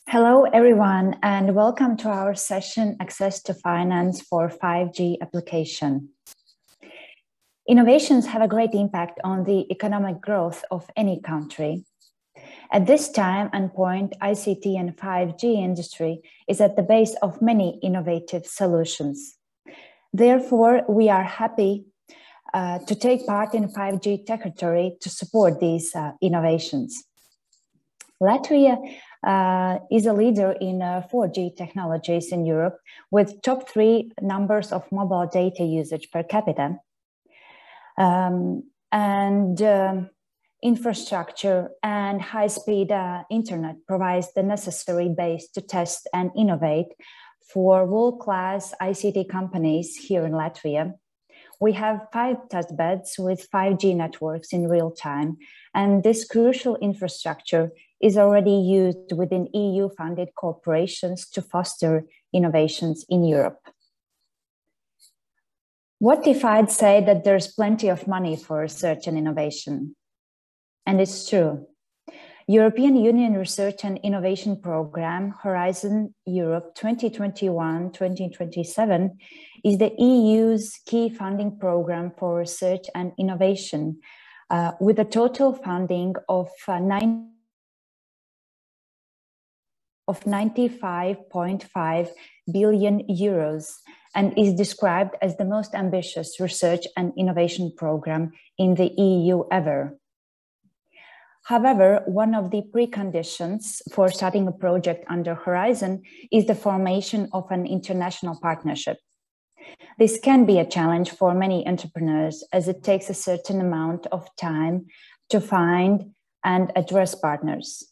Hello, everyone, and welcome to our session, Access to Finance for 5G Application. Innovations have a great impact on the economic growth of any country. At this time and point, ICT and 5G industry is at the base of many innovative solutions. Therefore, we are happy to take part in 5G Techritory to support these innovations. Latvia is a leader in 4G technologies in Europe with top 3 numbers of mobile data usage per capita. Infrastructure and high-speed internet provides the necessary base to test and innovate for world-class ICT companies here in Latvia. We have 5 test beds with 5G networks in real time, and this crucial infrastructure is already used within EU-funded corporations to foster innovations in Europe. What if I'd say that there's plenty of money for research and innovation? And it's true. European Union Research and Innovation Programme Horizon Europe 2021-2027 is the EU's key funding programme for research and innovation with a total funding of 95.5 billion euros and is described as the most ambitious research and innovation programme in the EU ever. However, one of the preconditions for starting a project under Horizon is the formation of an international partnership. This can be a challenge for many entrepreneurs as it takes a certain amount of time to find and address partners.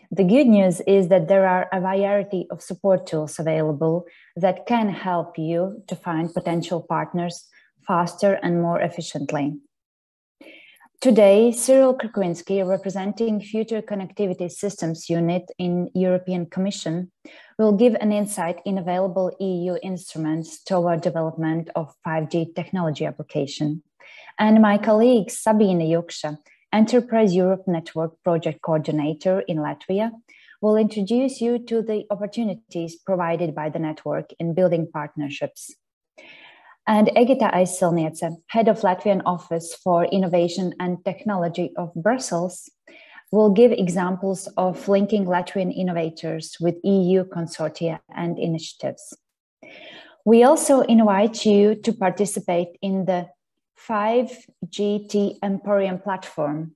The good news is that there are a variety of support tools available that can help you to find potential partners faster and more efficiently. Today, Cyril Krykwinski, representing Future Connectivity Systems Unit in European Commission, will give an insight in available EU instruments toward development of 5G technology application. And my colleague Sabine Juksa, Enterprise Europe Network Project Coordinator in Latvia, will introduce you to the opportunities provided by the network in building partnerships. And Egita Aizsilniece, Head of Latvian Office for Innovation and Technology of Brussels, will give examples of linking Latvian innovators with EU consortia and initiatives. We also invite you to participate in the 5GT Emporium platform,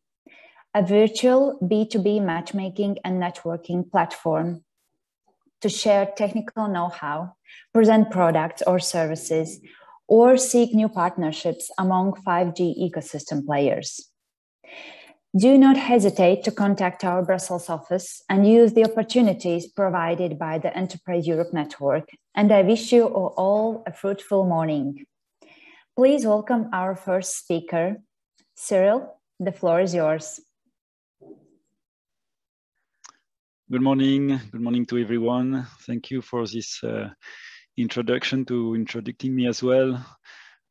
a virtual B2B matchmaking and networking platform to share technical know-how, present products or services, or seek new partnerships among 5G ecosystem players. Do not hesitate to contact our Brussels office and use the opportunities provided by the Enterprise Europe Network. And I wish you all a fruitful morning. Please welcome our first speaker, Cyril. The floor is yours. Good morning to everyone. Thank you for this introduction to introducing me as well.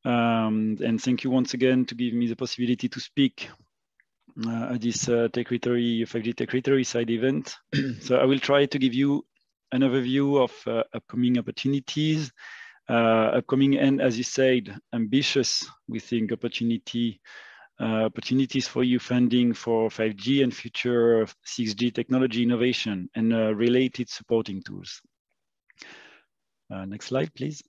And thank you once again to give me the possibility to speak at this Techritory, 5G Techritory side event. So I will try to give you an overview of upcoming opportunities, upcoming and, as you said, ambitious, we think, opportunities for EU funding for 5G and future 6G technology innovation and related supporting tools. Next slide, please.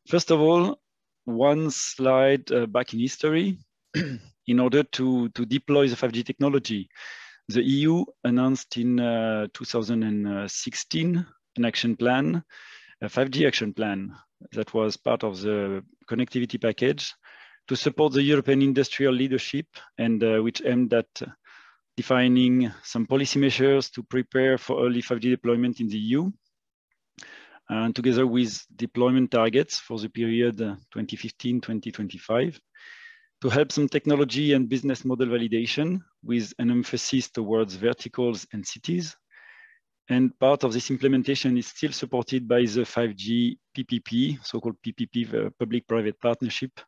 First of all, one slide back in history. In order to deploy the 5G technology, the EU announced in 2016 an action plan, a 5G action plan that was part of the connectivity package to support the European industrial leadership and which aimed at defining some policy measures to prepare for early 5G deployment in the EU. And together with deployment targets for the period 2015-2025, to help some technology and business model validation with an emphasis towards verticals and cities. And part of this implementation is still supported by the 5G PPP, so-called PPP, public-private partnership,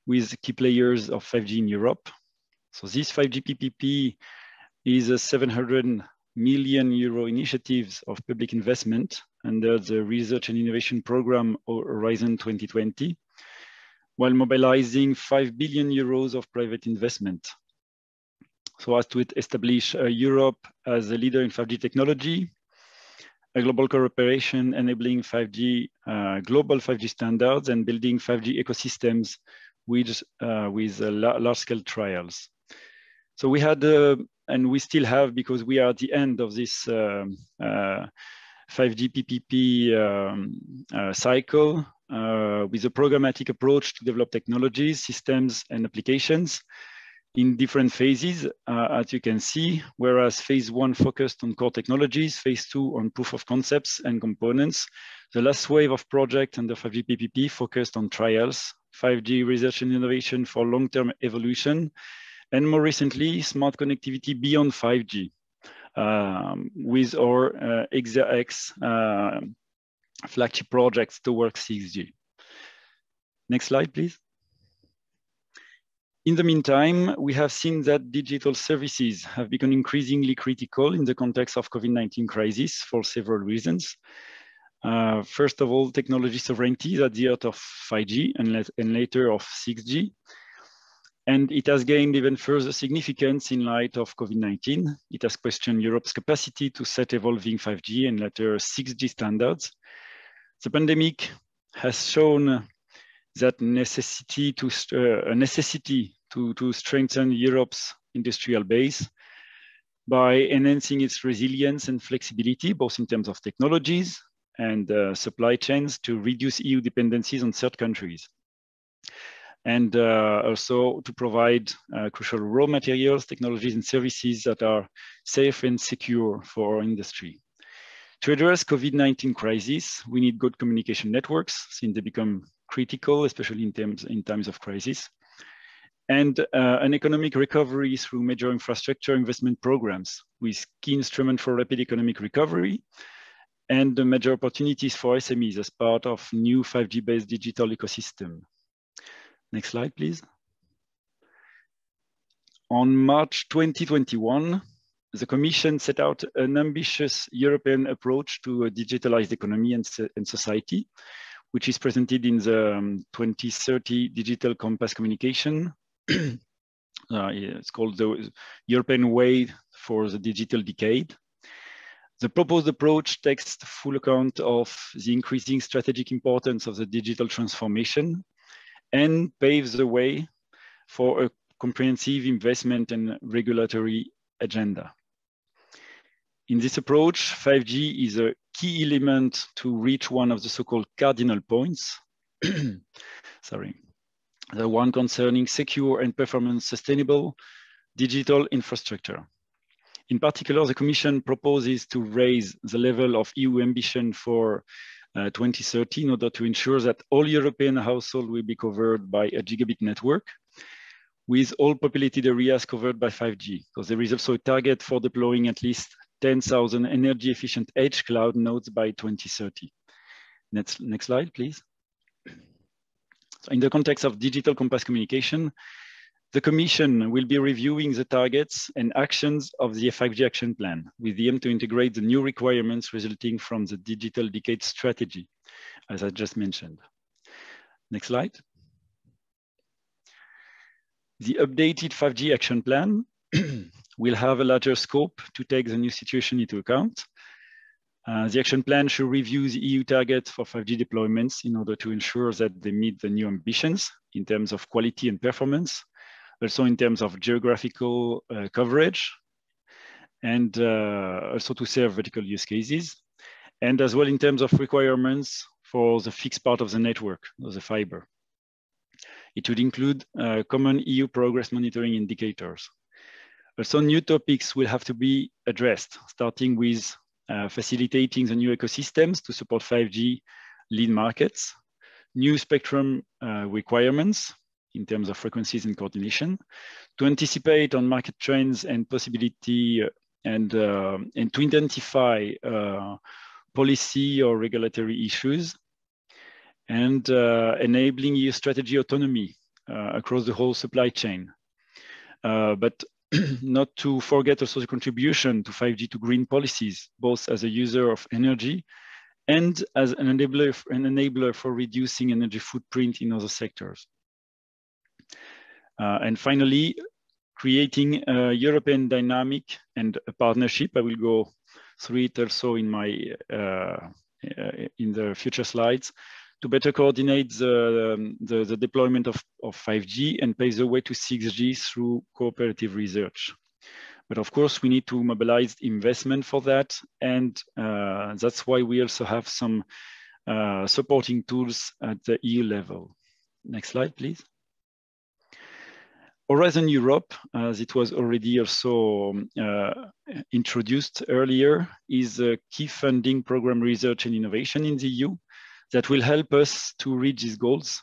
with key players of 5G in Europe. So this 5G PPP is a 700 million euro initiatives of public investment under the Research and Innovation Program Horizon 2020, while mobilizing 5 billion euros of private investment, so as to establish Europe as a leader in 5G technology, a global cooperation enabling 5G, global 5G standards, and building 5G ecosystems with large-scale trials. So we had, and we still have, because we are at the end of this 5G PPP cycle, with a programmatic approach to develop technologies, systems, and applications in different phases, as you can see, whereas phase 1 focused on core technologies, phase 2 on proof of concepts and components. The last wave of project under 5G PPP focused on trials, 5G research and innovation for long-term evolution, and more recently, smart connectivity beyond 5G, with our Egita X flagship projects towards 6G. Next slide, please. In the meantime, we have seen that digital services have become increasingly critical in the context of COVID-19 crisis for several reasons. First of all, technology sovereignty is at the heart of 5G and later of 6G. And it has gained even further significance in light of COVID-19. It has questioned Europe's capacity to set evolving 5G and later 6G standards. The pandemic has shown that necessity to strengthen Europe's industrial base by enhancing its resilience and flexibility, both in terms of technologies and supply chains, to reduce EU dependencies on third countries. And also to provide crucial raw materials, technologies, and services that are safe and secure for our industry. To address COVID-19 crisis, we need good communication networks, since they become critical, especially in times of crisis, and an economic recovery through major infrastructure investment programs with key instruments for rapid economic recovery and the major opportunities for SMEs as part of new 5G-based digital ecosystem. Next slide, please. On March 2021, the Commission set out an ambitious European approach to a digitalized economy and society, which is presented in the 2030 Digital Compass Communication. It's called the European Way for the Digital Decade. The proposed approach takes full account of the increasing strategic importance of the digital transformation and paves the way for a comprehensive investment and regulatory agenda. In this approach, 5G is a key element to reach one of the so-called cardinal points, sorry, the one concerning secure and performance sustainable digital infrastructure. In particular, the Commission proposes to raise the level of EU ambition for 2030 in order to ensure that all European households will be covered by a gigabit network, with all populated areas covered by 5G, because there is also a target for deploying at least 10,000 energy-efficient edge cloud nodes by 2030. Next slide, please. So in the context of digital compass communication, the Commission will be reviewing the targets and actions of the 5G action plan with the aim to integrate the new requirements resulting from the digital decade strategy, as I just mentioned. Next slide. The updated 5G action plan will have a larger scope to take the new situation into account. The action plan should review the EU targets for 5G deployments in order to ensure that they meet the new ambitions in terms of quality and performance, also in terms of geographical coverage, and also to serve vertical use cases, and as well in terms of requirements for the fixed part of the network, or the fiber. It would include common EU progress monitoring indicators. Also, new topics will have to be addressed, starting with facilitating the new ecosystems to support 5G lead markets, new spectrum requirements in terms of frequencies and coordination, to anticipate on market trends and possibility and to identify policy or regulatory issues, and enabling EU strategy autonomy across the whole supply chain. But not to forget also the contribution to 5G to green policies, both as a user of energy and as an enabler for reducing energy footprint in other sectors. And finally, creating a European dynamic and a partnership. I will go through it also in my in the future slides, to better coordinate the deployment of 5G and pave the way to 6G through cooperative research. But of course, we need to mobilize investment for that. And that's why we also have some supporting tools at the EU level. Next slide, please. Horizon Europe, as it was already also introduced earlier, is a key funding program research and innovation in the EU that will help us to reach these goals.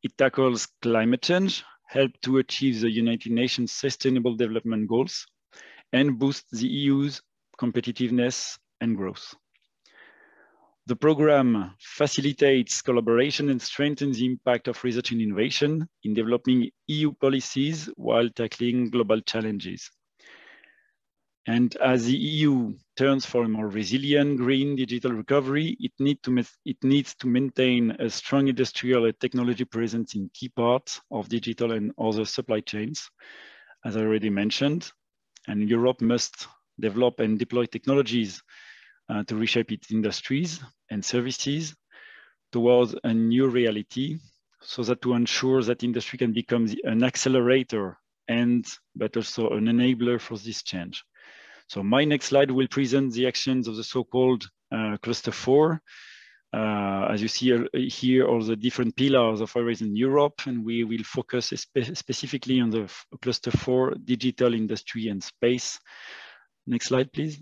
It tackles climate change, help to achieve the United Nations Sustainable Development Goals, and boost the EU's competitiveness and growth. The program facilitates collaboration and strengthens the impact of research and innovation in developing EU policies while tackling global challenges. And as the EU turns for a more resilient green digital recovery, it needs to maintain a strong industrial and technology presence in key parts of digital and other supply chains, as I already mentioned. And Europe must develop and deploy technologies to reshape its industries and services towards a new reality, so that to ensure that industry can become an accelerator but also an enabler for this change. So my next slide will present the actions of the so-called Cluster 4. As you see here, all the different pillars of Horizon Europe, and we will focus specifically on the Cluster 4, digital, industry, and space. Next slide, please.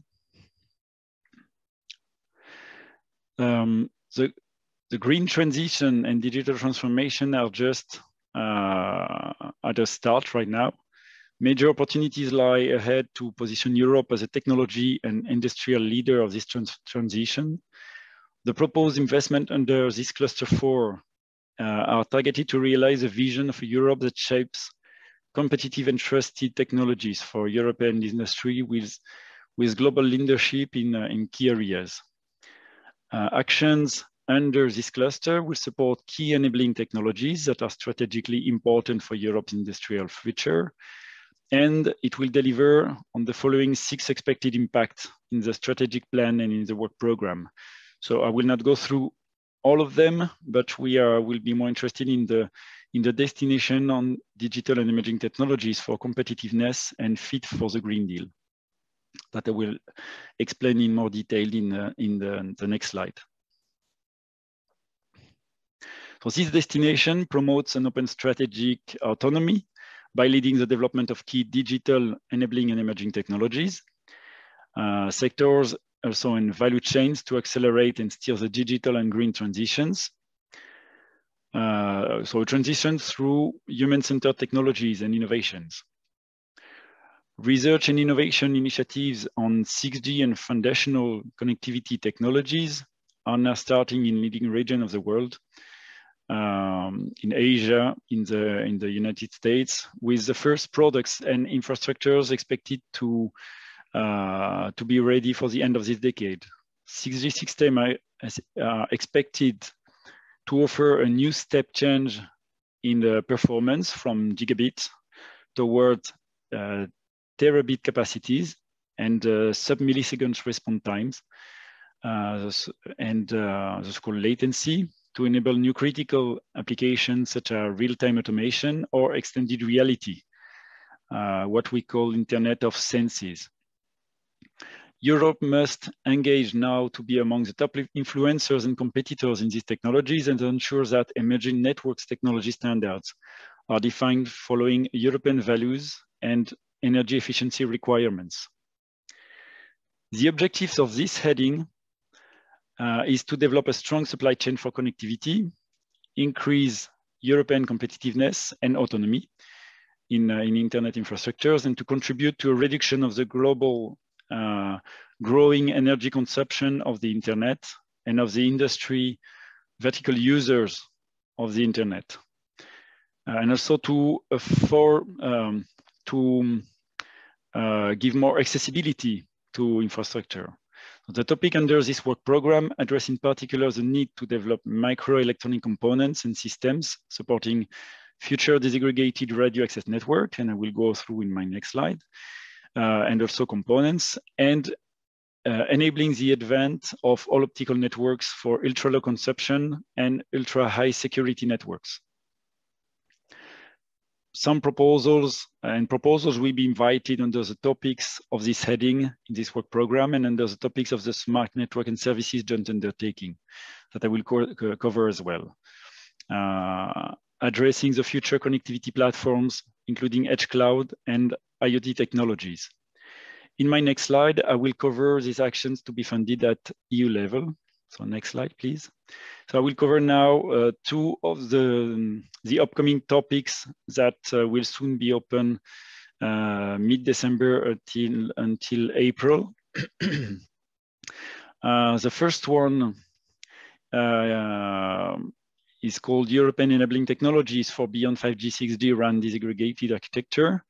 The green transition and digital transformation are just at a start right now. Major opportunities lie ahead to position Europe as a technology and industrial leader of this transition. The proposed investment under this Cluster 4 are targeted to realize a vision of a Europe that shapes competitive and trusted technologies for European industry with global leadership in key areas. Actions under this cluster will support key enabling technologies that are strategically important for Europe's industrial future. And it will deliver on the following 6 expected impacts in the strategic plan and in the work program. So I will not go through all of them, but we will be more interested in the destination on digital and emerging technologies for competitiveness and fit for the Green Deal, that I will explain in more detail in the next slide. So this destination promotes an open strategic autonomy by leading the development of key digital enabling and emerging technologies, sectors also in value chains to accelerate and steer the digital and green transitions. So a transition through human-centered technologies and innovations. Research and innovation initiatives on 6G and foundational connectivity technologies are now starting in leading regions of the world, in Asia, in the United States, with the first products and infrastructures expected to be ready for the end of this decade. 6G system are expected to offer a new step change in the performance from gigabit toward terabit capacities and sub-millisecond response times, and the so-called latency to enable new critical applications such as real-time automation or extended reality, what we call Internet of Senses. Europe must engage now to be among the top influencers and competitors in these technologies and ensure that emerging networks technology standards are defined following European values and energy efficiency requirements. The objectives of this heading is to develop a strong supply chain for connectivity, increase European competitiveness and autonomy in internet infrastructures, and to contribute to a reduction of the global growing energy consumption of the internet and of the industry vertical users of the internet, and also to give more accessibility to infrastructure. The topic under this work program addresses in particular the need to develop microelectronic components and systems supporting future disaggregated radio access network, and I will go through in my next slide, and also components, and enabling the advent of all optical networks for ultra-low consumption and ultra-high security networks. Some proposals will be invited under the topics of this heading in this work program and under the topics of the smart network and services joint undertaking that I will cover as well. Addressing the future connectivity platforms, including edge cloud and IoT technologies. In my next slide, I will cover these actions to be funded at EU level. So next slide, please. So I will cover now two of the upcoming topics that will soon be open mid-December until April. The first one is called European Enabling Technologies for Beyond 5G 6G RAN Disaggregated Architecture.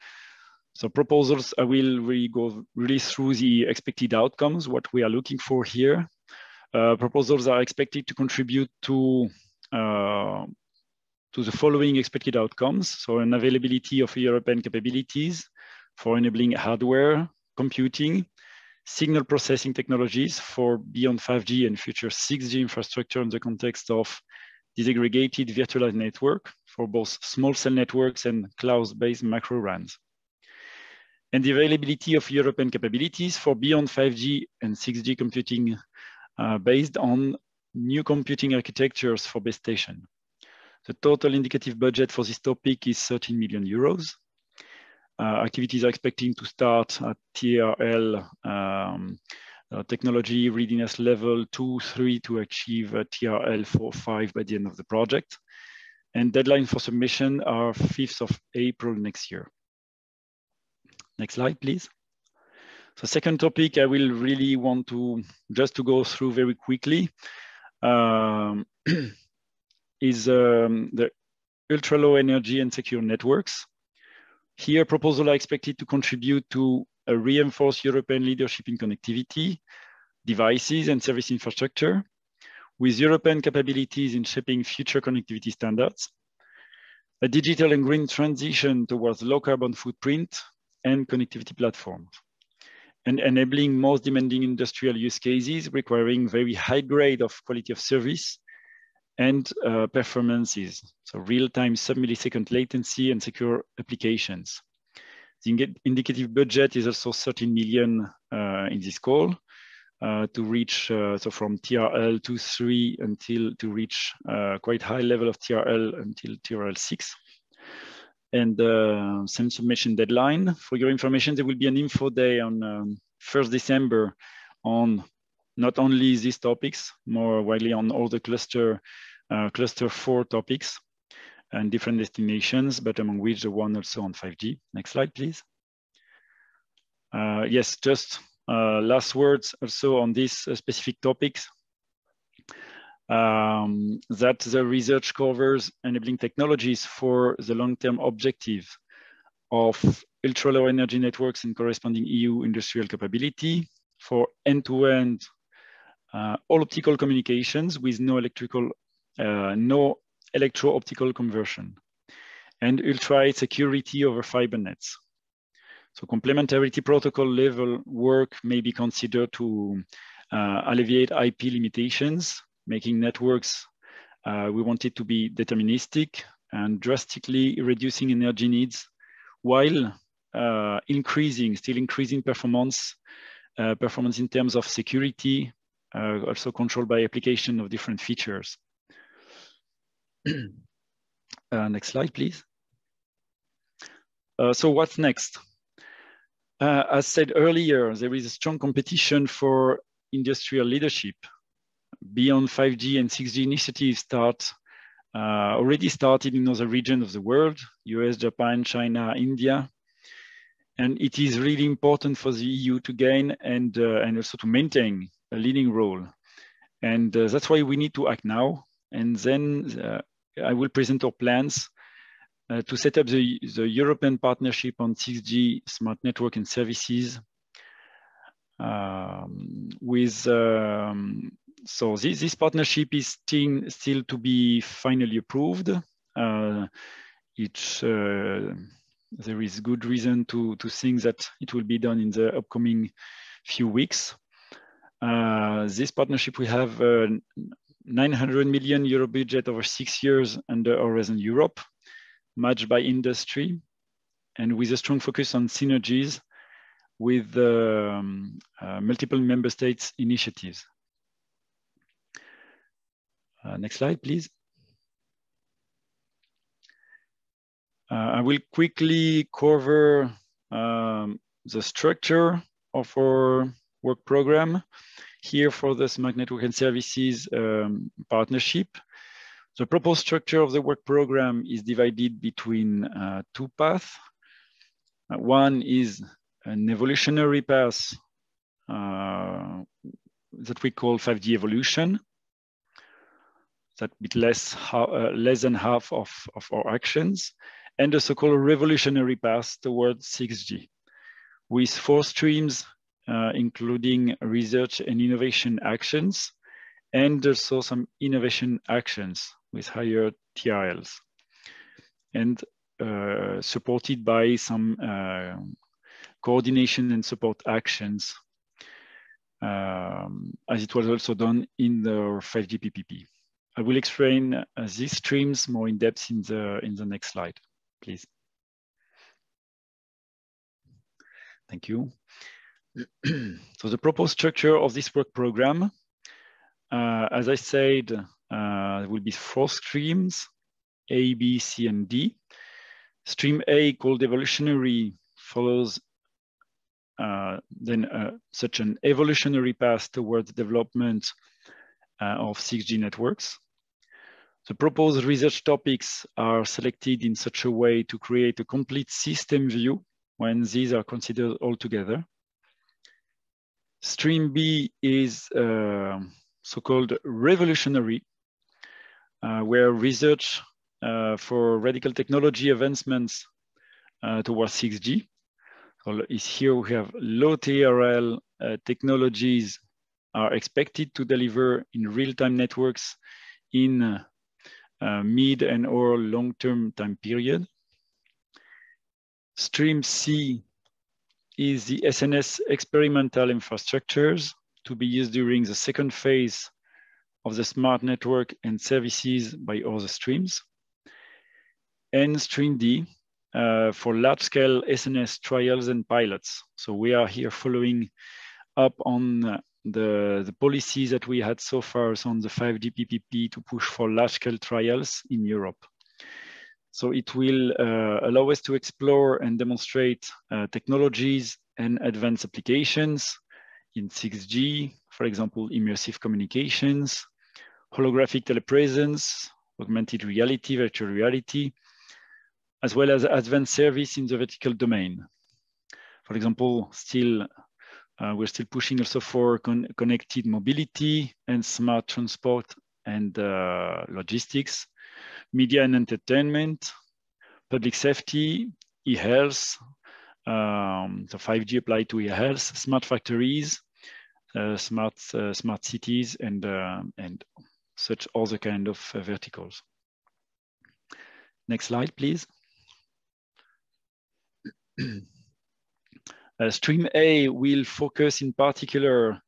So proposals, I will really go through the expected outcomes, what we are looking for here. Proposals are expected to contribute to the following expected outcomes. So an availability of European capabilities for enabling hardware, computing, signal processing technologies for beyond 5G and future 6G infrastructure in the context of disaggregated virtualized network for both small cell networks and cloud-based macro RANs. And the availability of European capabilities for beyond 5G and 6G computing based on new computing architectures for base station. The total indicative budget for this topic is 13 million euros. Activities are expecting to start at TRL technology readiness level 2-3 to achieve TRL 4-5 by the end of the project. And deadline for submission are 5th of April next year. Next slide, please. So second topic, I will really want to just to go through very quickly is the ultra-low energy and secure networks. Here, proposals are expected to contribute to a reinforced European leadership in connectivity, devices, and service infrastructure, with European capabilities in shaping future connectivity standards, a digital and green transition towards low carbon footprint and connectivity platforms, and enabling most demanding industrial use cases requiring very high grade of quality of service and performances, so real-time sub-millisecond latency and secure applications. The indicative budget is also 13 million in this call to reach, so from TRL 2-3 until to reach quite high level of TRL until TRL 6. And same submission deadline. For your information, there will be an info day on 1st December on not only these topics, more widely on all the cluster 4 topics and different destinations, but among which the one also on 5G. Next slide, please. Yes, just last words also on these specific topics. That the research covers enabling technologies for the long-term objective of ultra-low energy networks and corresponding EU industrial capability for end-to-end all optical communications with no electro-optical conversion, and ultra-high security over fiber nets. So complementarity protocol level work may be considered to alleviate IP limitations, making networks, we want it to be deterministic and drastically reducing energy needs while still increasing performance in terms of security, also controlled by application of different features. Next slide, please. So what's next? As said earlier, there is a strong competition for industrial leadership. Beyond 5G and 6G initiatives already started in other regions of the world, US, Japan, China, India. And it is really important for the EU to gain and also to maintain a leading role. And that's why we need to act now. And then I will present our plans to set up the European partnership on 6G smart network and services. So this partnership is still to be finally approved. There is good reason to think that it will be done in the upcoming few weeks. This partnership will have a 900 million euro budget over 6 years under Horizon Europe, matched by industry, and with a strong focus on synergies with multiple member states initiatives. Next slide, please. I will quickly cover the structure of our work program here for the Smart Network and Services partnership. The proposed structure of the work program is divided between two paths. One is an evolutionary path that we call 5G evolution. That's a bit less than half of our actions, and the so-called revolutionary path towards 6G, with 4 streams, including research and innovation actions, and also some innovation actions with higher TRLs, and supported by some coordination and support actions, as it was also done in the 5G PPP. I will explain these streams more in depth in the next slide, please. Thank you. So the proposed structure of this work program, as I said, there will be 4 streams, A, B, C, and D. Stream A, called evolutionary, follows such an evolutionary path towards development of 6G networks. The proposed research topics are selected in such a way to create a complete system view when these are considered all together. Stream B is so-called revolutionary, where research for radical technology advancements towards 6G. So here we have low TRL technologies are expected to deliver in real-time networks in mid and or long-term time period. Stream C is the SNS experimental infrastructures to be used during the second phase of the smart network and services by other streams. And stream D for large-scale SNS trials and pilots. So we are here following up on the policies that we had so far on the 5G PPP to push for large-scale trials in Europe. So it will allow us to explore and demonstrate technologies and advanced applications in 6G, for example, immersive communications, holographic telepresence, augmented reality, virtual reality, as well as advanced service in the vertical domain. For example, we're still pushing also for connected mobility and smart transport and logistics, media and entertainment, public safety, e-health, so 5G applied to e-health, smart factories, smart cities, and such other kind of verticals. Next slide, please. Stream A will focus in particular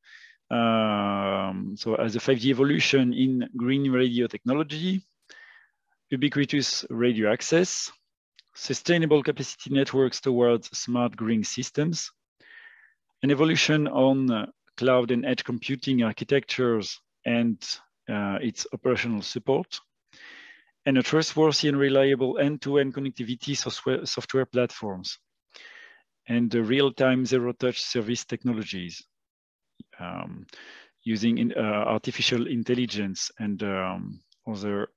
so as a 5G evolution in green radio technology, ubiquitous radio access, sustainable capacity networks towards smart green systems, an evolution on cloud and edge computing architectures and its operational support, and a trustworthy and reliable end-to-end connectivity software platforms, and the real-time zero-touch service technologies using artificial intelligence and other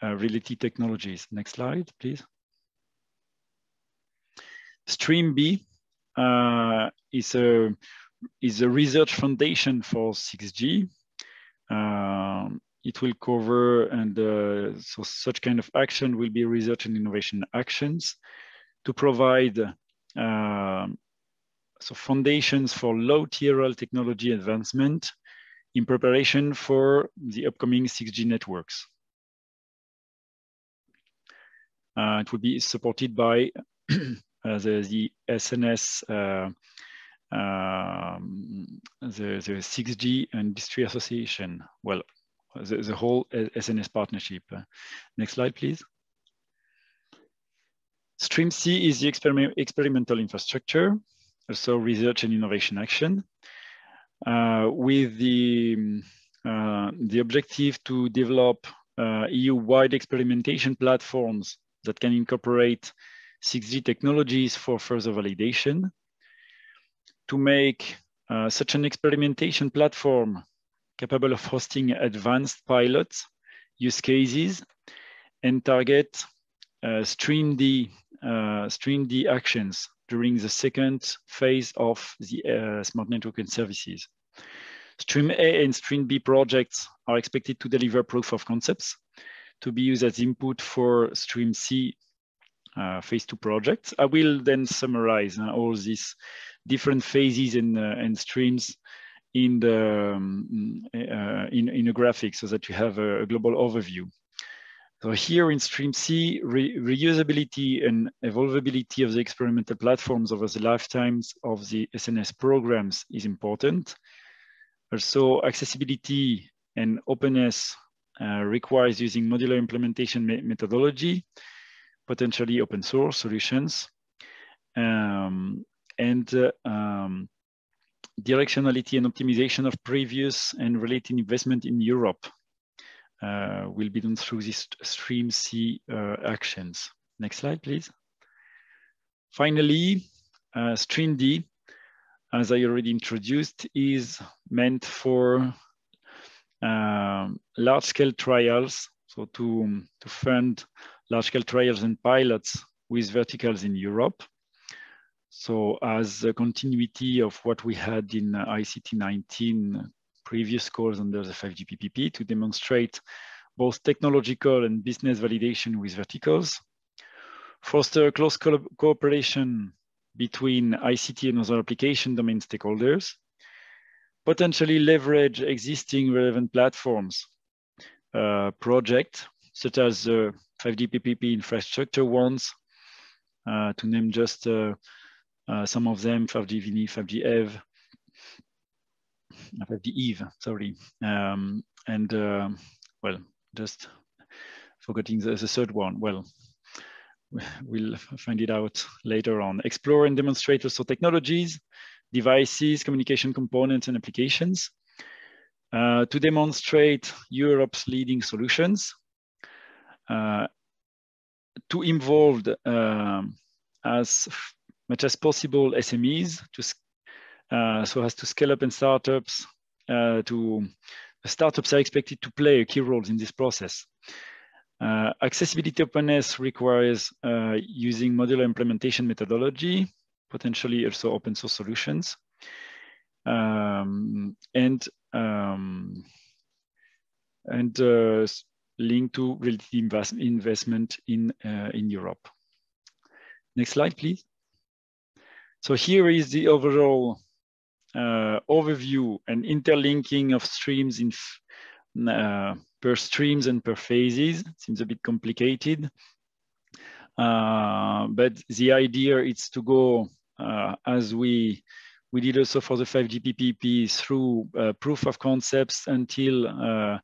related technologies. Next slide, please. Stream B is a research foundation for 6G. it will cover, and so such kind of action will be research and innovation actions to provide so foundations for low TRL technology advancement in preparation for the upcoming 6G networks. It will be supported by the SNS, the 6G Industry Association, well, the whole SNS partnership. Next slide, please. Stream C is the experimental infrastructure, also research and innovation action, with the objective to develop EU-wide experimentation platforms that can incorporate 6G technologies for further validation. To make such an experimentation platform capable of hosting advanced pilots, use cases, and target Stream D actions during the second phase of the Smart Network and Services. Stream A and Stream B projects are expected to deliver proof of concepts to be used as input for Stream C phase 2 projects. I will then summarize all these different phases and streams in a graphic so that you have a global overview. So here in Stream C, reusability and evolvability of the experimental platforms over the lifetimes of the SNS programs is important. Also, accessibility and openness requires using modular implementation methodology, potentially open source solutions, and directionality and optimization of previous and related investment in Europe will be done through these Stream C actions. Next slide, please. Finally, Stream D, as I already introduced, is meant for large-scale trials, so to fund large-scale trials and pilots with verticals in Europe. So as a continuity of what we had in ICT 19 previous calls under the 5G PPP to demonstrate both technological and business validation with verticals, foster close cooperation between ICT and other application domain stakeholders, potentially leverage existing relevant platforms, projects such as the 5G PPP infrastructure ones, to name just some of them, 5G VNI, 5G EV, 5G EVE, sorry. Well, just forgetting the third one. Well, we'll find it out later on. Explore and demonstrate also technologies, devices, communication components, and applications to demonstrate Europe's leading solutions, to involve as much as possible SMEs so as to scale up and startups. Startups are expected to play a key role in this process. Accessibility openness requires using modular implementation methodology, potentially also open source solutions, and linked to relative investment in Europe. Next slide, please. So here is the overall overview and interlinking of streams in per streams and per phases. It seems a bit complicated, but the idea is to go as we did also for the 5G PPP through proof of concepts until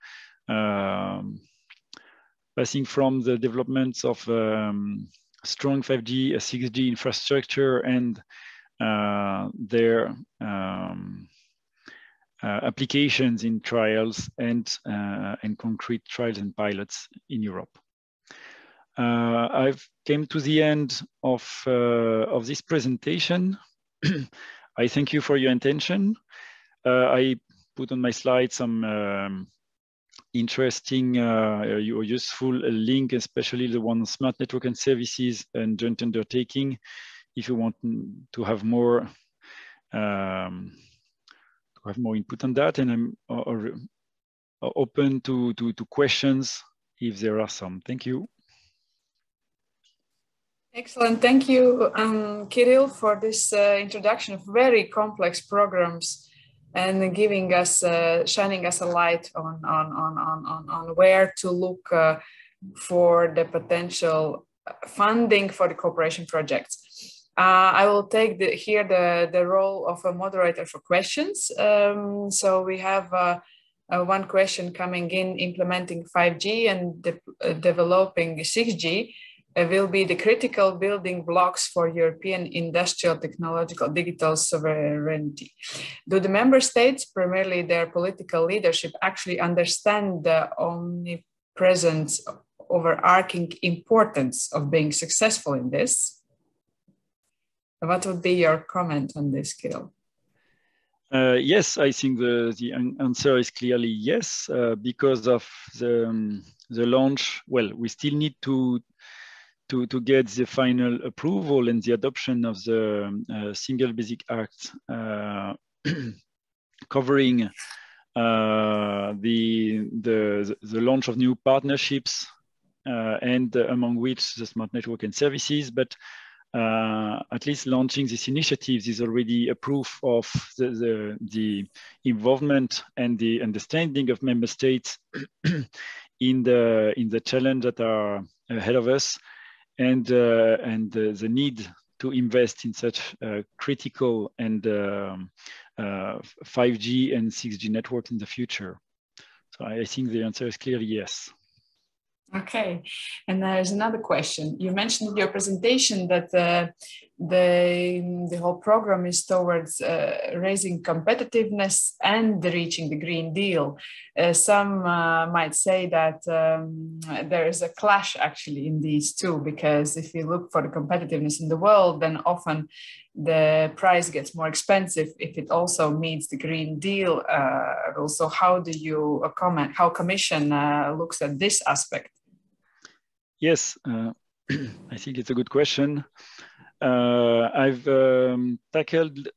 passing from the developments of strong 5G, 6G infrastructure and their applications in trials and concrete trials and pilots in Europe. I've came to the end of this presentation. I thank you for your attention. I put on my slide some interesting or useful link, especially the one on smart network and services and joint undertaking. If you want to have more input on that, and I'm open to questions if there are some. Thank you. Excellent. Thank you, Cyril, for this introduction of very complex programs and giving us, shining us a light on where to look for the potential funding for the cooperation projects. I will take here the role of a moderator for questions. So we have one question coming in: implementing 5G and developing 6G will be the critical building blocks for European industrial technological digital sovereignty. Do the member states, primarily their political leadership, actually understand the omnipresent, overarching importance of being successful in this? What would be your comment on this, Cyril? Yes, I think the answer is clearly yes, because of the launch. Well, we still need to get the final approval and the adoption of the Single Basic Act covering the launch of new partnerships and among which the smart network and services. But at least launching these initiatives is already a proof of the involvement and the understanding of member states in the challenge that are ahead of us, and the need to invest in such critical and 5G and 6G networks in the future. So I think the answer is clearly yes. Okay, and there's another question. You mentioned in your presentation that the whole program is towards raising competitiveness and reaching the Green Deal. Some might say that there is a clash actually in these two, because if you look for the competitiveness in the world, then often the price gets more expensive if it also meets the Green Deal. Also, how do you comment, how Commission looks at this aspect? Yes, I think it's a good question. I've tackled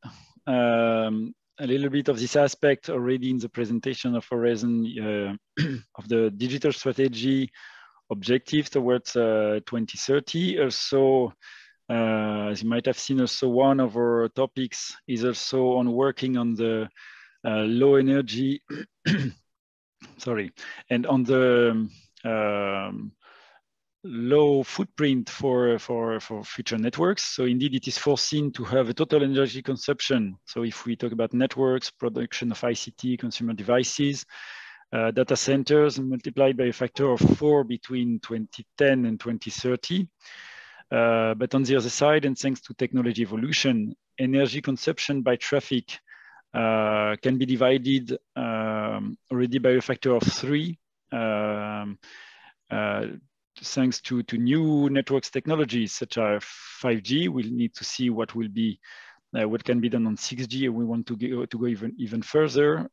a little bit of this aspect already in the presentation of Horizon of the digital strategy objectives towards 2030. Also, as you might have seen, also one of our topics is also on working on the low energy, sorry, and on the low footprint for future networks. So indeed, it is foreseen to have a total energy consumption. So if we talk about networks, production of ICT, consumer devices, data centers, multiplied by a factor of 4 between 2010 and 2030. But on the other side, and thanks to technology evolution, energy consumption by traffic can be divided already by a factor of 3. Thanks to new networks technologies such as 5G. We'll need to see what will be what can be done on 6G, and we want to go even further.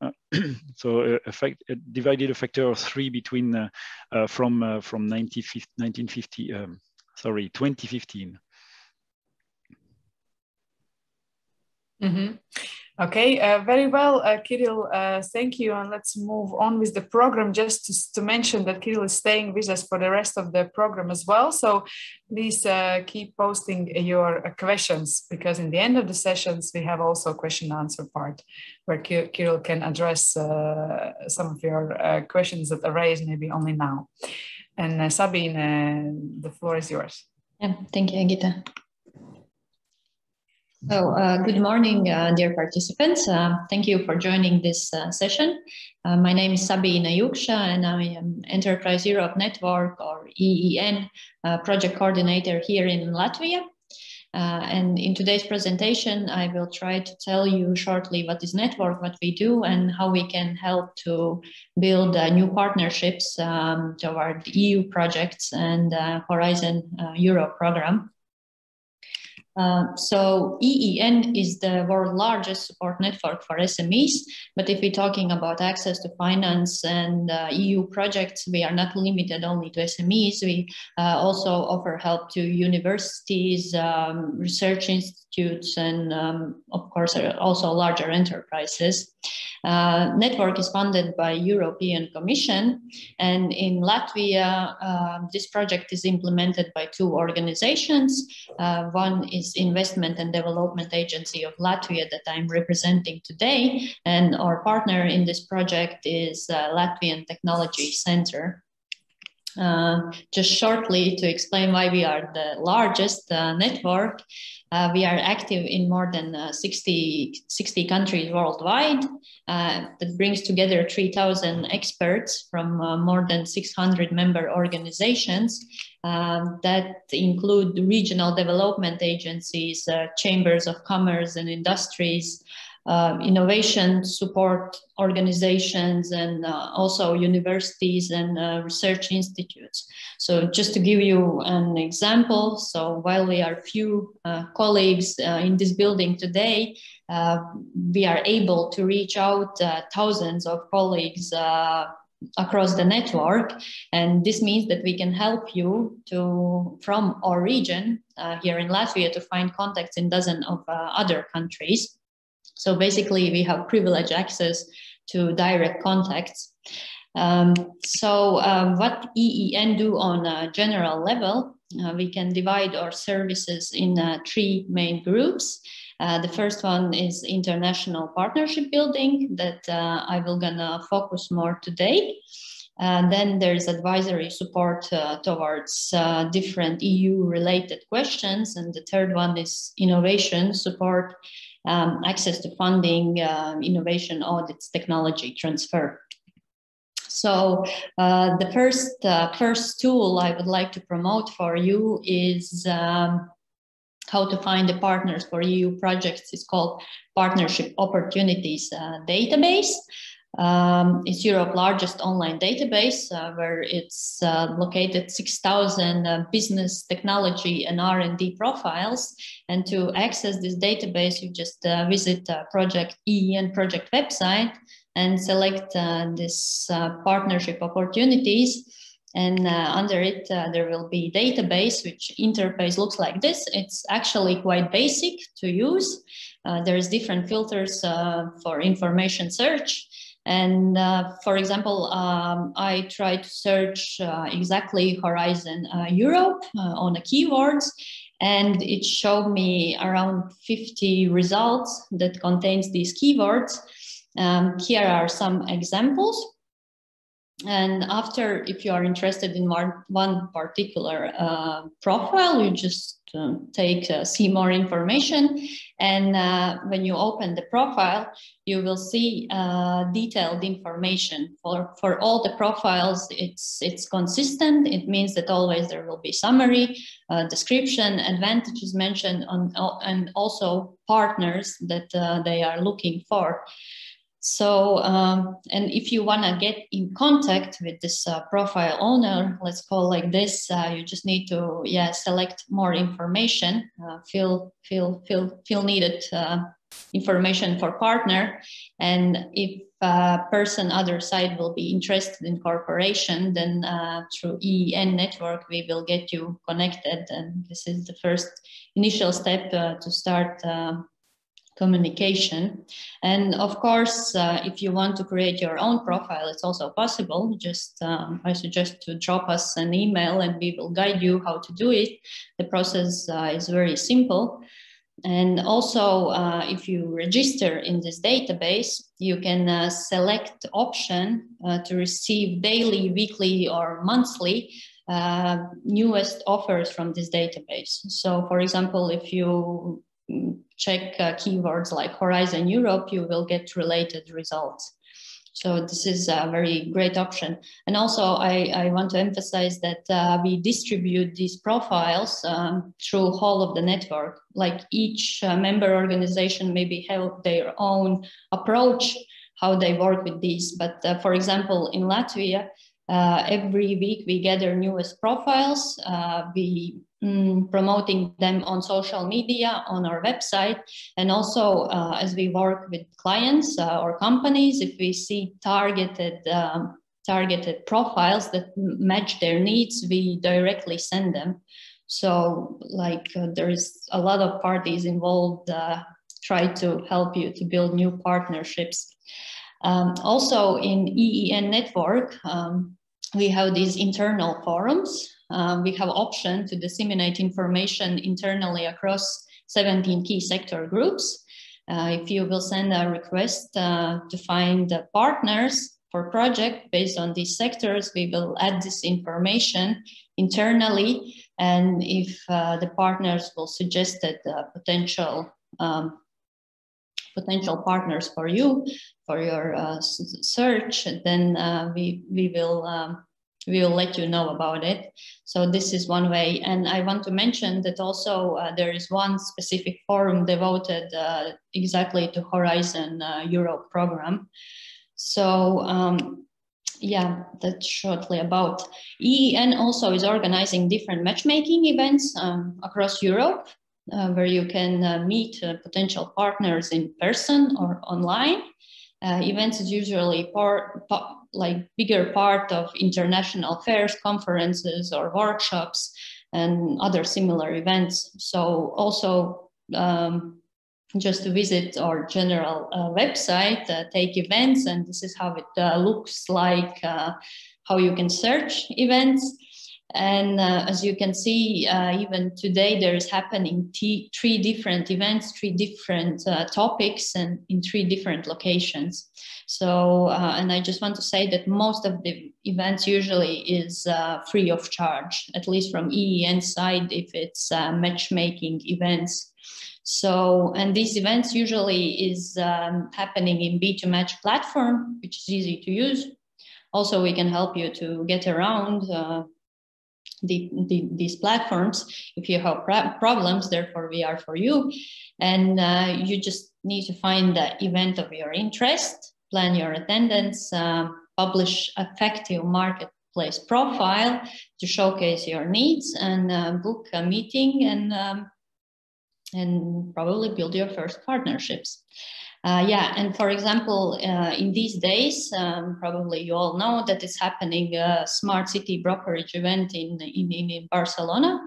So divided a factor of 3 between from 2015. Mm-hmm. Okay, very well, Cyril, thank you. And let's move on with the program. Just to mention that Cyril is staying with us for the rest of the program as well. So please keep posting your questions, because in the end of the sessions, we have also a question and answer part where Cyril can address some of your questions that are raised maybe only now. And Sabine, the floor is yours. Yeah, thank you, Egita. So, good morning, dear participants. Thank you for joining this session. My name is Sabine Juksa, and I am Enterprise Europe Network, or EEN, project coordinator here in Latvia. And in today's presentation, I will try to tell you shortly what is network, what we do, and how we can help to build new partnerships toward EU projects and Horizon Europe program. So EEN is the world's largest support network for SMEs, but if we're talking about access to finance and EU projects, we are not limited only to SMEs. We also offer help to universities, research institutes, and of course also larger enterprises. Network is funded by European Commission, and in Latvia, this project is implemented by two organizations. One is Investment and Development Agency of Latvia that I'm representing today, and our partner in this project is Latvian Technology Center. Just shortly to explain why we are the largest network, we are active in more than 60 countries worldwide. That brings together 3,000 experts from more than 600 member organizations that include regional development agencies, chambers of commerce and industries, innovation support organizations, and also universities and research institutes. So just to give you an example, so while we are few colleagues in this building today, we are able to reach out thousands of colleagues across the network, and this means that we can help you from our region here in Latvia to find contacts in dozens of other countries. So basically, we have privileged access to direct contacts. What EEN do on a general level, we can divide our services in three main groups. The first one is international partnership building that I will gonna focus more today. Then there's advisory support towards different EU-related questions. And the third one is innovation support, access to funding, innovation audits, technology transfer. So the first tool I would like to promote for you is how to find the partners for EU projects. It's called Partnership Opportunities Database. It's Europe's largest online database where it's located 6,000 business, technology, and R&D profiles. And to access this database, you just visit EEN project website and select this partnership opportunities. And under it, there will be database, which interface looks like this. It's actually quite basic to use. There's different filters for information search. And for example, I tried to search exactly Horizon Europe on the keywords, and it showed me around 50 results that contains these keywords. Here are some examples. And after, if you are interested in one particular profile, you just see more information. And when you open the profile, you will see detailed information. For all the profiles, it's consistent. It means that always there will be summary, description, advantages mentioned, and also partners that they are looking for. So, and if you want to get in contact with this profile owner, let's call like this, you just need to, select more information, fill needed information for partner. And if a person other side will be interested in cooperation, then through EEN Network, we will get you connected. And this is the first initial step to start communication. And of course, if you want to create your own profile, it's also possible. Just I suggest to drop us an email and we will guide you how to do it. The process is very simple. And also, if you register in this database, you can select option to receive daily, weekly, or monthly newest offers from this database. So for example, if you check keywords like Horizon Europe, you will get related results. So this is a very great option. And also I want to emphasize that we distribute these profiles through whole of the network. Like each member organization maybe have their own approach, how they work with these. But for example, in Latvia, every week we gather newest profiles. We promoting them on social media, on our website, and also as we work with clients or companies, if we see targeted profiles that match their needs, we directly send them. So like there is a lot of parties involved, try to help you to build new partnerships. Also in EEN Network, we have these internal forums. We have option to disseminate information internally across 17 key sector groups. If you will send a request to find partners for project based on these sectors, we will add this information internally. And if the partners will suggest that potential partners for you, for your search, then we will let you know about it. So this is one way. And I want to mention that also there is one specific forum devoted exactly to Horizon Europe program. So yeah, that's shortly about. EEN also is organizing different matchmaking events across Europe, where you can meet potential partners in person or online. Events is usually bigger part of international fairs, conferences, or workshops, and other similar events. So also just to visit our general website, take events, and this is how it looks like, how you can search events. And as you can see, even today there is happening 3 different events, 3 different topics, and in 3 different locations. So, and I just want to say that most of the events usually is free of charge, at least from EEN side, if it's matchmaking events. So, and these events usually is happening in B2Match platform, which is easy to use. Also, we can help you to get around these platforms if you have problems. Therefore, we are for you. And you just need to find the event of your interest, plan your attendance, publish effective marketplace profile to showcase your needs, and book a meeting, and probably build your first partnerships. Yeah, and for example, in these days, probably you all know that it's happening a smart city brokerage event in Barcelona.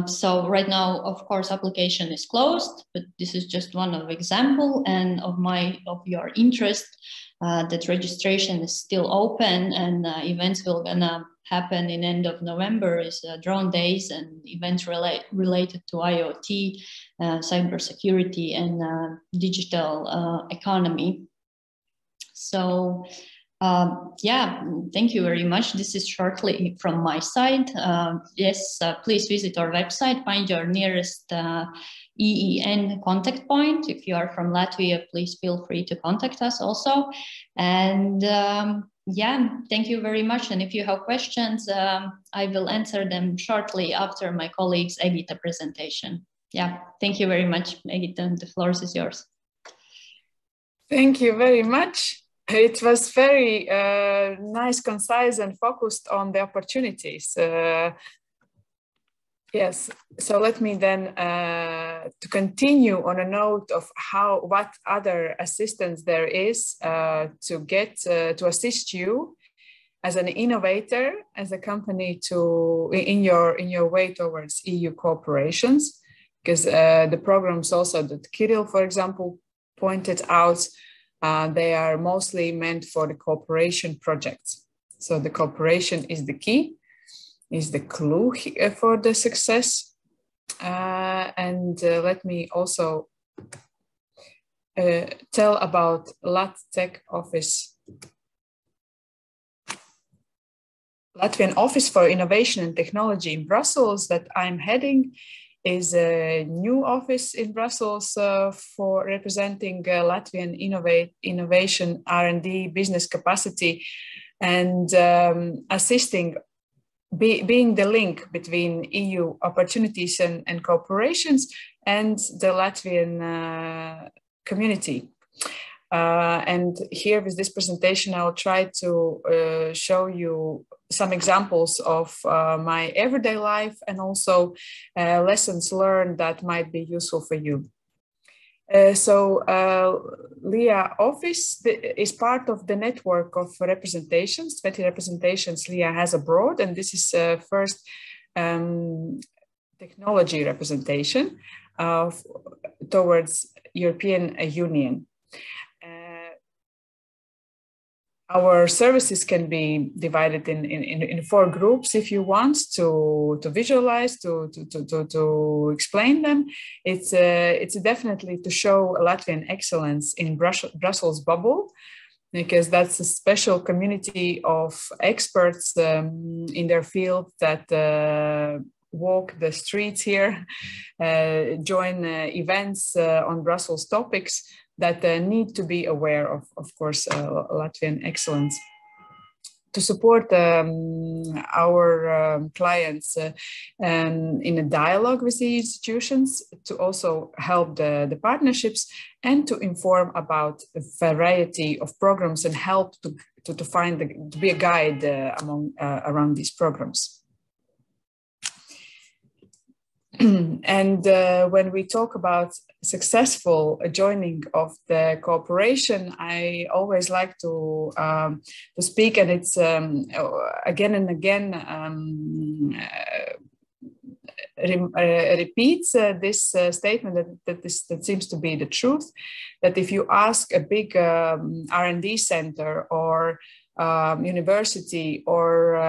So right now, of course, application is closed, but this is just one of example, and of your interest that registration is still open, and events will gonna happen in end of November is drone days and events related to IoT, cybersecurity, and digital economy. So yeah, thank you very much. This is shortly from my side. Yes, please visit our website, find your nearest EEN contact point. If you are from Latvia, please feel free to contact us also. And yeah, thank you very much. And if you have questions, I will answer them shortly after my colleague's Egita presentation. Yeah, thank you very much, Egita. The floor is yours. Thank you very much. It was very nice, concise, and focused on the opportunities. Yes, so let me then to continue on a note of what other assistance there is to assist you as an innovator, as a company in your way towards EU cooperations, because the programs also that Cyril, for example, pointed out, they are mostly meant for the cooperation projects. So the cooperation is the key, is the clue for the success. And let me also tell about Lat.tech office. Latvian Office for Innovation and Technology in Brussels that I'm heading is a new office in Brussels for representing Latvian innovation, R&D, business capacity, and assisting, being the link between EU opportunities and cooperations and the Latvian community. And here with this presentation, I'll try to show you some examples of my everyday life and also lessons learned that might be useful for you. So LIAA office is part of the network of representations, 20 representations LIAA has abroad, and this is first technology representation towards European Union. Our services can be divided in 4 groups if you want to visualize, to explain them. It's definitely to show Latvian excellence in Brussels bubble, because that's a special community of experts in their field that walk the streets here, join events on Brussels topics that need to be aware of course, Latvian excellence. To support our clients in a dialogue with the institutions, to also help the partnerships, and to inform about a variety of programs and help to be a guide around these programs. And when we talk about successful joining of the cooperation, I always like to speak, and it's again and again repeats this statement that seems to be the truth, that if you ask a big R&D center or university or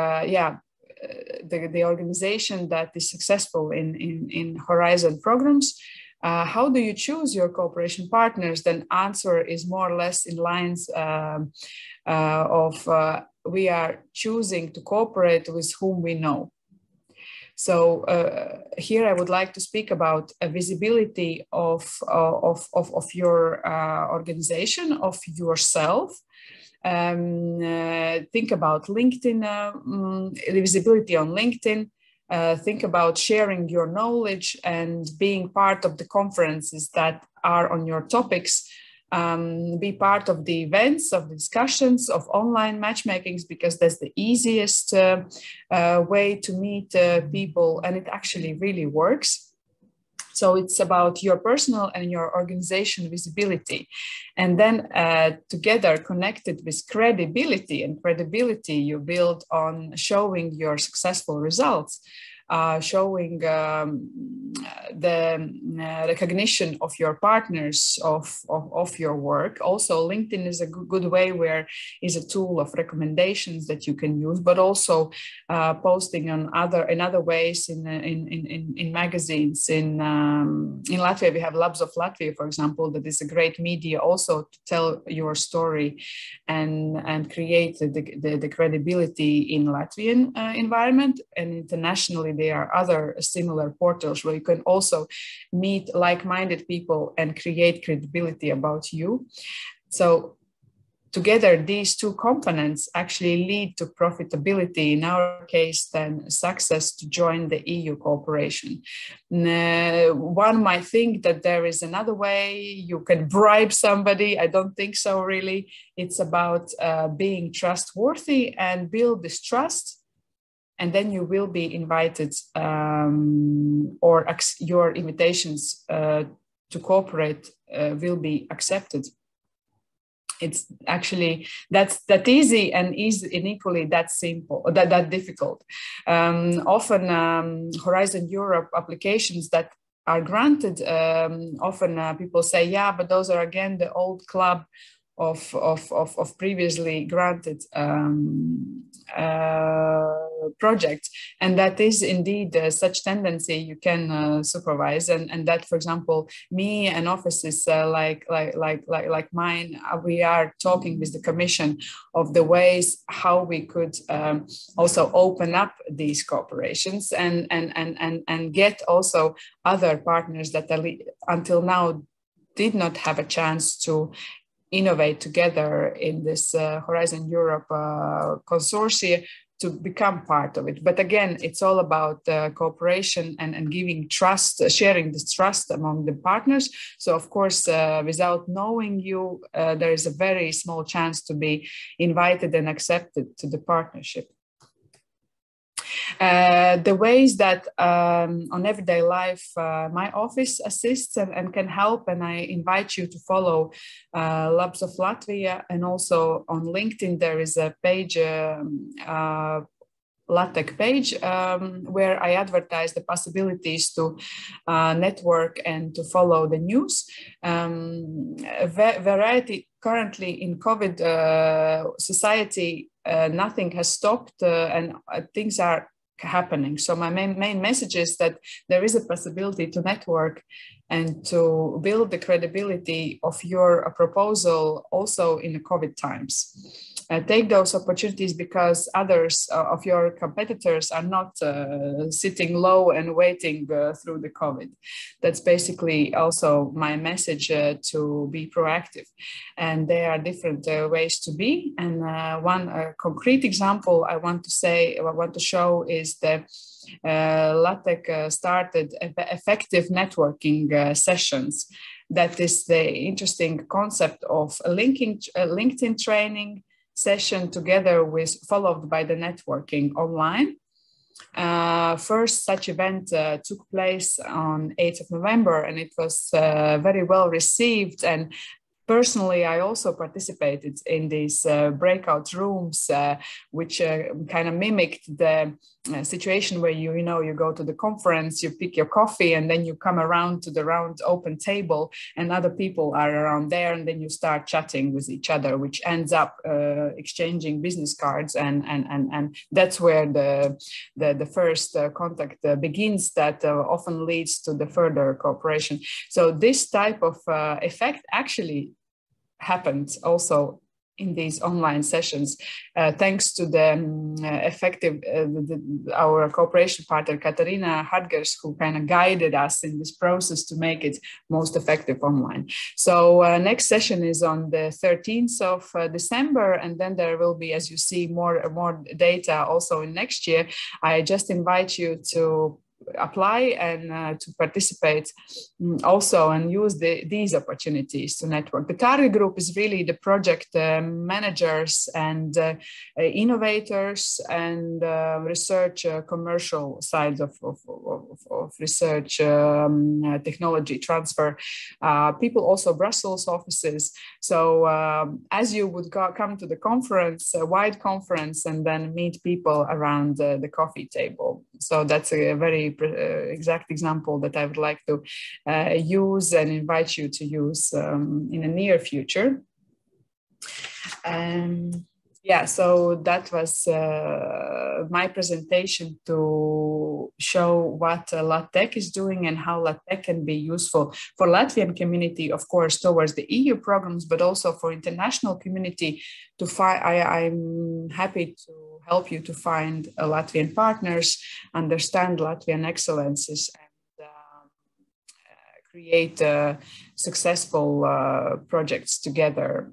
the organization that is successful in Horizon programs, how do you choose your cooperation partners? Then answer is more or less in lines of we are choosing to cooperate with whom we know. So here I would like to speak about a visibility of your organization, of yourself. Think about LinkedIn, visibility on LinkedIn. Think about sharing your knowledge and being part of the conferences that are on your topics. Be part of the events, of the discussions, of online matchmakings, because that's the easiest way to meet people, and it actually really works. So it's about your personal and your organization visibility. And then together connected with credibility, and credibility you build on showing your successful results, showing the recognition of your partners of your work. Also, LinkedIn is a good way where is a tool of recommendations that you can use, but also posting on other ways in magazines. In Latvia, we have Labs of Latvia, for example, that is a great media also to tell your story and create the credibility in Latvian environment. And internationally, there are other similar portals where you can also meet like-minded people and create credibility about you. So together, these two components actually lead to profitability, in our case, then success to join the EU cooperation. One might think that there is another way, you can bribe somebody. I don't think so, really. It's about being trustworthy and build this trust. And then you will be invited or your invitations to cooperate will be accepted. It's actually that easy and equally that simple, that difficult. Often Horizon Europe applications that are granted, often people say, yeah, but those are again the old club of previously granted projects, and that is indeed such tendency you can supervise, and that, for example, me and offices like mine, we are talking with the Commission of the ways how we could also open up these cooperations and get also other partners that until now did not have a chance to innovate together in this Horizon Europe consortia to become part of it. But again, it's all about cooperation and giving trust, sharing this trust among the partners. So of course, without knowing you, there is a very small chance to be invited and accepted to the partnership. The ways that on everyday life my office assists and can help, and I invite you to follow Labs of Latvia, and also on LinkedIn there is a page Lat.tech page, where I advertise the possibilities to network and to follow the news. Variety currently in COVID society, nothing has stopped and things are happening. So my main message is that there is a possibility to network and to build the credibility of your proposal also in the COVID times. Take those opportunities because others of your competitors are not sitting low and waiting through the COVID. That's basically also my message to be proactive. And there are different ways to be. And one concrete example I want to show is the Lat.tech started effective networking sessions. That is the interesting concept of linking LinkedIn training session together with followed by the networking online. First such event took place on 8th of November and it was very well received. And personally, I also participated in these breakout rooms, which kind of mimicked the situation where you go to the conference, you pick your coffee, and then you come around to the round open table, and other people are around there, and then you start chatting with each other, which ends up exchanging business cards, and that's where the first contact begins. That often leads to the further cooperation. So this type of effect actually happens also in these online sessions, thanks to the effective, our cooperation partner, Katarina Hadgers, who kind of guided us in this process to make it most effective online. So next session is on the 13th of December, and then there will be, as you see, more data also in next year. I just invite you to apply and to participate also and use these opportunities to network. The target group is really the project managers and innovators and research commercial sides of research technology transfer. People also Brussels offices. So as you would come to the conference, a wide conference, and then meet people around the coffee table. So that's a very exact example that I would like to use and invite you to use in the near future. Yeah, so that was my presentation to show what Lat.tech is doing and how Lat.tech can be useful for Latvian community, of course, towards the EU programs, but also for international community to find. I'm happy to help you to find Latvian partners, understand Latvian excellences, and create successful projects together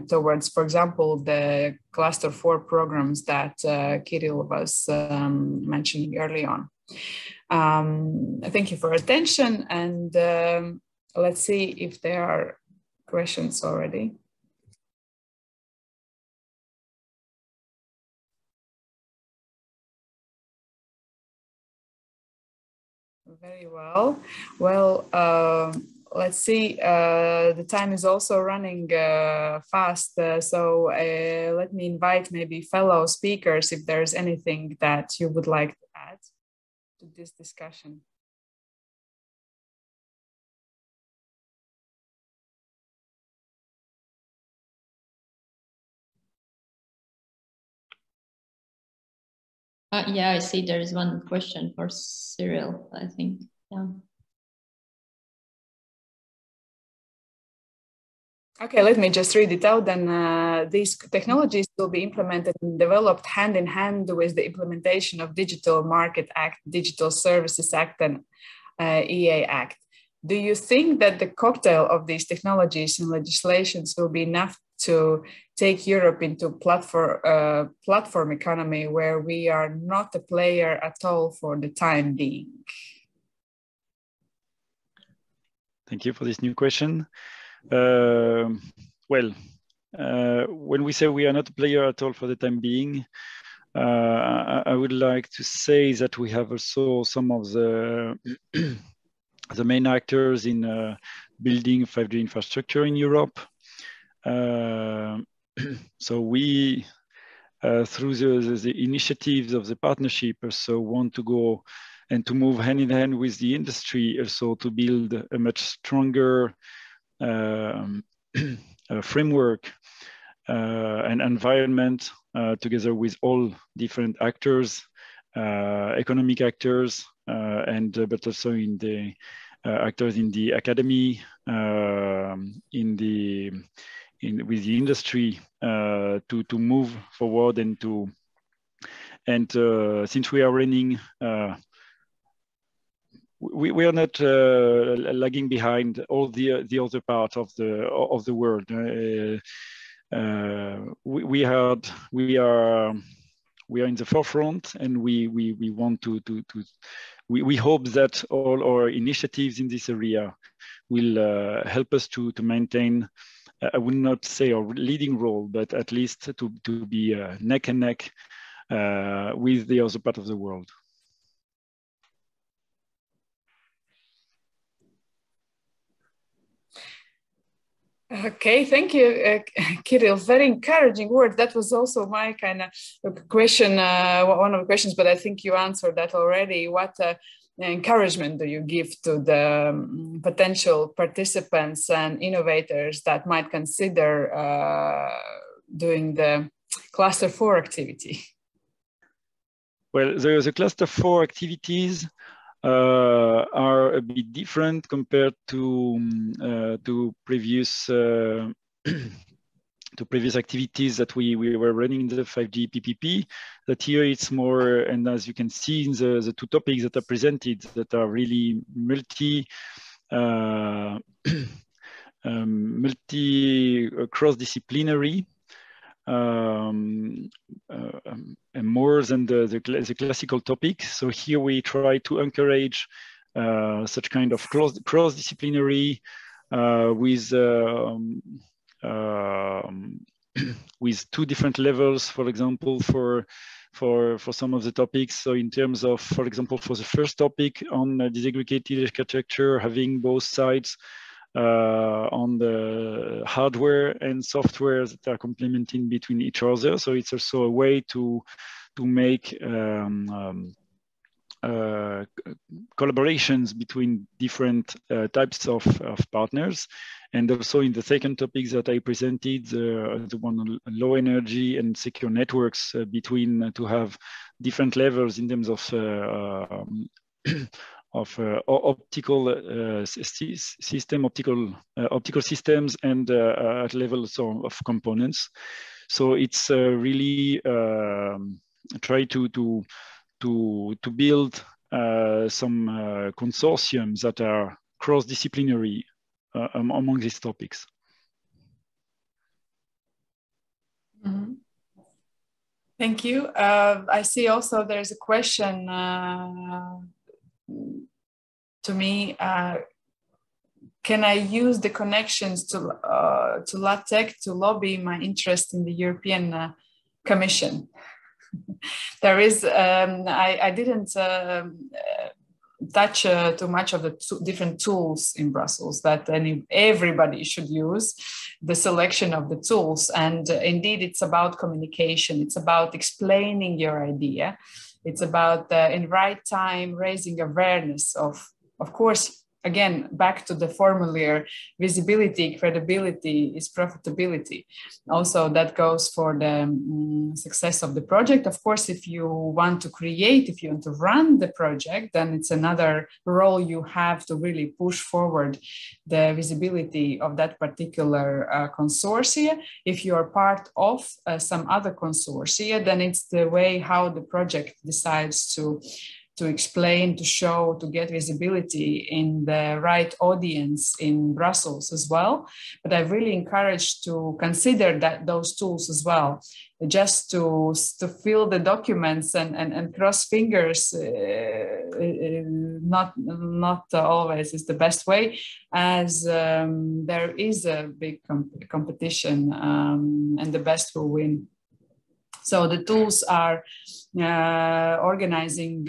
towards, for example, the Cluster 4 programs that Cyril was mentioning early on. Thank you for attention, and let's see if there are questions already. Very well. Well, let's see. The time is also running fast. So let me invite maybe fellow speakers if there's anything that you would like to add to this discussion. Yeah, I see there is one question for Cyril, I think. Yeah. Okay, let me just read it out. Then these technologies will be implemented and developed hand in hand with the implementation of Digital Market Act, Digital Services Act, and EA Act. Do you think that the cocktail of these technologies and legislations will be enough to take Europe into platform economy where we are not a player at all for the time being? Thank you for this new question. When we say we are not a player at all for the time being, I would like to say that we have also some of the the main actors in building 5G infrastructure in Europe. So we through the initiatives of the partnership, also want to go and to move hand in hand with the industry, also to build a much stronger framework and environment together with all different actors, economic actors, but also in the actors in the academy, with the industry, to move forward and since we are running. We are not lagging behind all the other part of the world. We are in the forefront, and we want we hope that all our initiatives in this area will help us to maintain. I would not say a leading role, but at least to be neck and neck with the other part of the world. Okay, thank you, Cyril. Very encouraging word. That was also my kind of question, one of the questions, but I think you answered that already. What encouragement do you give to the potential participants and innovators that might consider doing the Cluster 4 activity? Well, the Cluster 4 activities are a bit different compared to previous previous activities that we were running in the 5G PPP. That here it's more, and as you can see in the two topics that are presented, that are really cross-disciplinary. And more than the classical topic. So here we try to encourage such kind of cross-disciplinary with two different levels, for example, for some of the topics. So in terms of, for example, for the first topic on disaggregated architecture, having both sides on the hardware and software that are complementing between each other. So it's also a way to make collaborations between different types of partners. And also in the second topic that I presented, the one on low energy and secure networks, between to have different levels in terms of optical systems and at levels of components. So it's really try to build some consortiums that are cross-disciplinary among these topics. Mm-hmm. Thank you. I see also there's a question to me, can I use the connections to Lat.tech to lobby my interest in the European Commission? There is, I didn't touch too much of the different tools in Brussels that everybody should use, the selection of the tools. And indeed, it's about communication. It's about explaining your idea. It's about, in right time, raising awareness of course, again, back to the formula, visibility, credibility is profitability. Also, that goes for the success of the project. Of course, if you want to create, if you want to run the project, then it's another role you have to really push forward the visibility of that particular consortia. If you are part of some other consortia, then it's the way how the project decides to explain, to show, to get visibility in the right audience in Brussels as well. But I really encourage to consider those tools as well, just to fill the documents and cross fingers. Not always is the best way, as there is a big competition, and the best will win. So the tools are organizing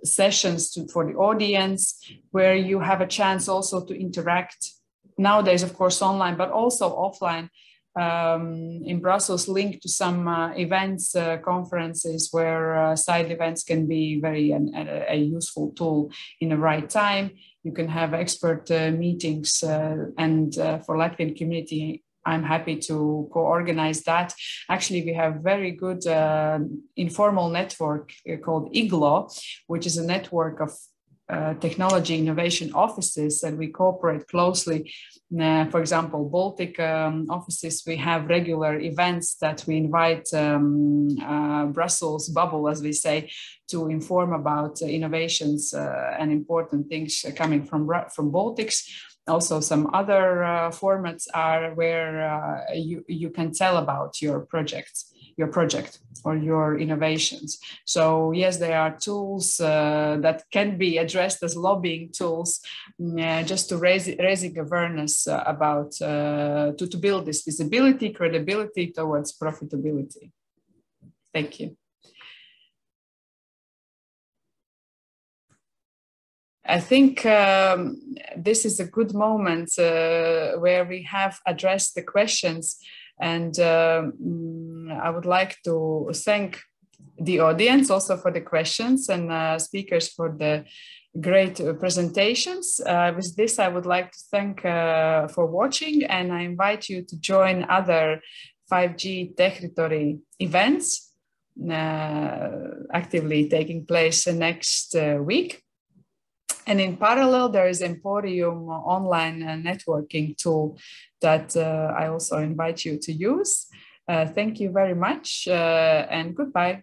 sessions for the audience, where you have a chance also to interact. Nowadays, of course, online, but also offline, in Brussels linked to some events, conferences where side events can be a useful tool in the right time. You can have expert meetings, and for Latvian community, I'm happy to co-organize that. Actually, we have very good informal network called IGLO, which is a network of technology innovation offices, and we cooperate closely. For example, Baltic offices, we have regular events that we invite Brussels bubble, as we say, to inform about innovations and important things coming from Baltics. Also, some other formats are where you can tell about your project or your innovations. So yes, there are tools that can be addressed as lobbying tools, just to raising awareness about to build this visibility, credibility towards profitability. Thank you. I think this is a good moment where we have addressed the questions, and I would like to thank the audience also for the questions and speakers for the great presentations. With this, I would like to thank for watching, and I invite you to join other 5G Techritory events actively taking place next week. And in parallel, there is Emporium online networking tool that I also invite you to use. Thank you very much and goodbye.